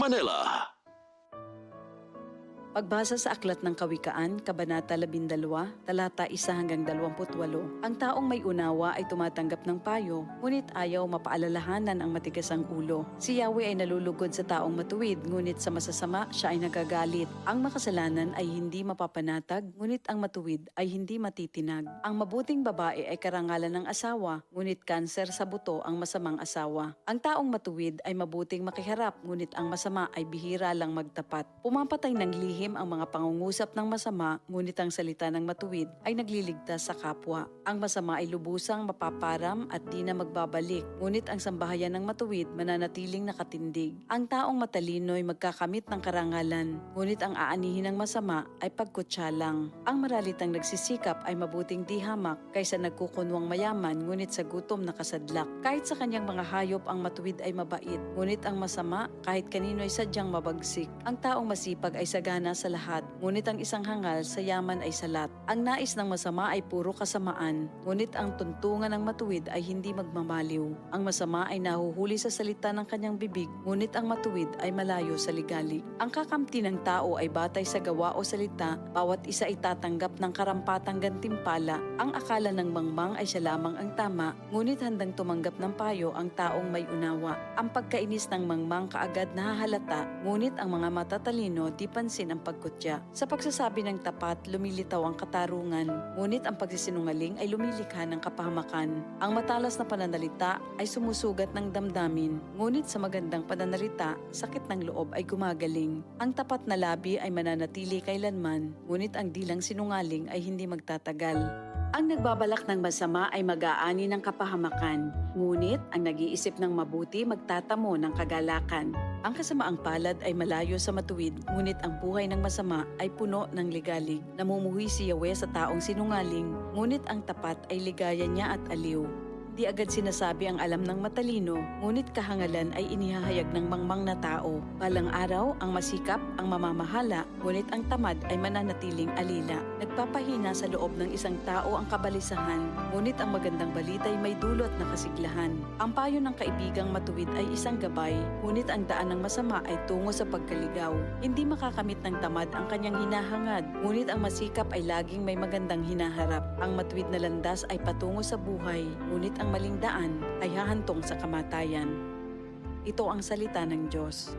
Manila. Pagbasa sa Aklat ng Kawikaan, Kabanata 12, talata 1 hanggang 28, ang taong may unawa ay tumatanggap ng payo, ngunit ayaw mapaalalahanan ang matigas ang ulo. Si Yahweh ay nalulugod sa taong matuwid, ngunit sa masasama siya ay nagagalit. Ang makasalanan ay hindi mapapanatag, ngunit ang matuwid ay hindi matitinag. Ang mabuting babae ay karangalan ng asawa, ngunit kanser sa buto ang masamang asawa. Ang taong matuwid ay mabuting makiharap, ngunit ang masama ay bihira lang magtapat. Pumapatay ng lihim ang mga pangungusap ng masama, ngunit ang salita ng matuwid ay nagliligtas sa kapwa. Ang masama ay lubusang mapaparam at di na magbabalik, ngunit ang sambahayan ng matuwid mananatiling nakatindig. Ang taong matalino ay magkakamit ng karangalan, ngunit ang aanihin ng masama ay pagkutsa lang. Ang maralitang nagsisikap ay mabuting di hamak kaysa nagkukunwang mayaman, ngunit sa gutom nakasadlak. Kahit sa kanyang mga hayop ang matuwid ay mabait, ngunit ang masama kahit kanino ay sadyang mabagsik. Ang taong masipag ay sagana sa lahat, ngunit ang isang hangal sa yaman ay salat. Ang nais ng masama ay puro kasamaan, ngunit ang tuntungan ng matuwid ay hindi magmamaliw. Ang masama ay nahuhuli sa salita ng kanyang bibig, ngunit ang matuwid ay malayo sa ligalig. Ang kakamti ng tao ay batay sa gawa o salita, bawat isa ay tatanggap ng karampatang gantimpala. Ang akala ng mangmang ay siya lamang ang tama, ngunit handang tumanggap ng payo ang taong may unawa. Ang pagkainis ng mangmang kaagad nahahalata, ngunit ang mga matatalino di pansin ang pagkutya. Sa pagsasabi ng tapat, lumilitaw ang katarungan, ngunit ang pagsisinungaling ay lumilikha ng kapahamakan. Ang matalas na pananalita ay sumusugat ng damdamin, ngunit sa magandang pananalita, sakit ng loob ay gumagaling. Ang tapat na labi ay mananatili kailanman, ngunit ang dilang sinungaling ay hindi magtatagal. Ang nagbabalak ng masama ay mag-aani ng kapahamakan, ngunit ang nag-iisip ng mabuti magtatamo ng kagalakan. Ang kasamaang palad ay malayo sa matuwid, ngunit ang buhay ng masama ay puno ng ligalig. Namumuhi si Yahweh sa taong sinungaling, ngunit ang tapat ay ligaya niya at aliw. Di agad sinasabi ang alam ng matalino, ngunit kahangalan ay inihahayag ng mangmang na tao. Balang araw, ang masikap, ang mamamahala, ngunit ang tamad ay mananatiling alila. Nagpapahina sa loob ng isang tao ang kabalisahan, ngunit ang magandang balita ay may dulot na kasiglahan. Ang payo ng kaibigang matuwid ay isang gabay, ngunit ang daan ng masama ay tungo sa pagkaligaw. Hindi makakamit ng tamad ang kanyang hinahangad, ngunit ang masikap ay laging may magandang hinaharap. Ang matuwid na landas ay patungo sa buhay, ngunit ang maling daan ay hahantong sa kamatayan. Ito ang salita ng Diyos.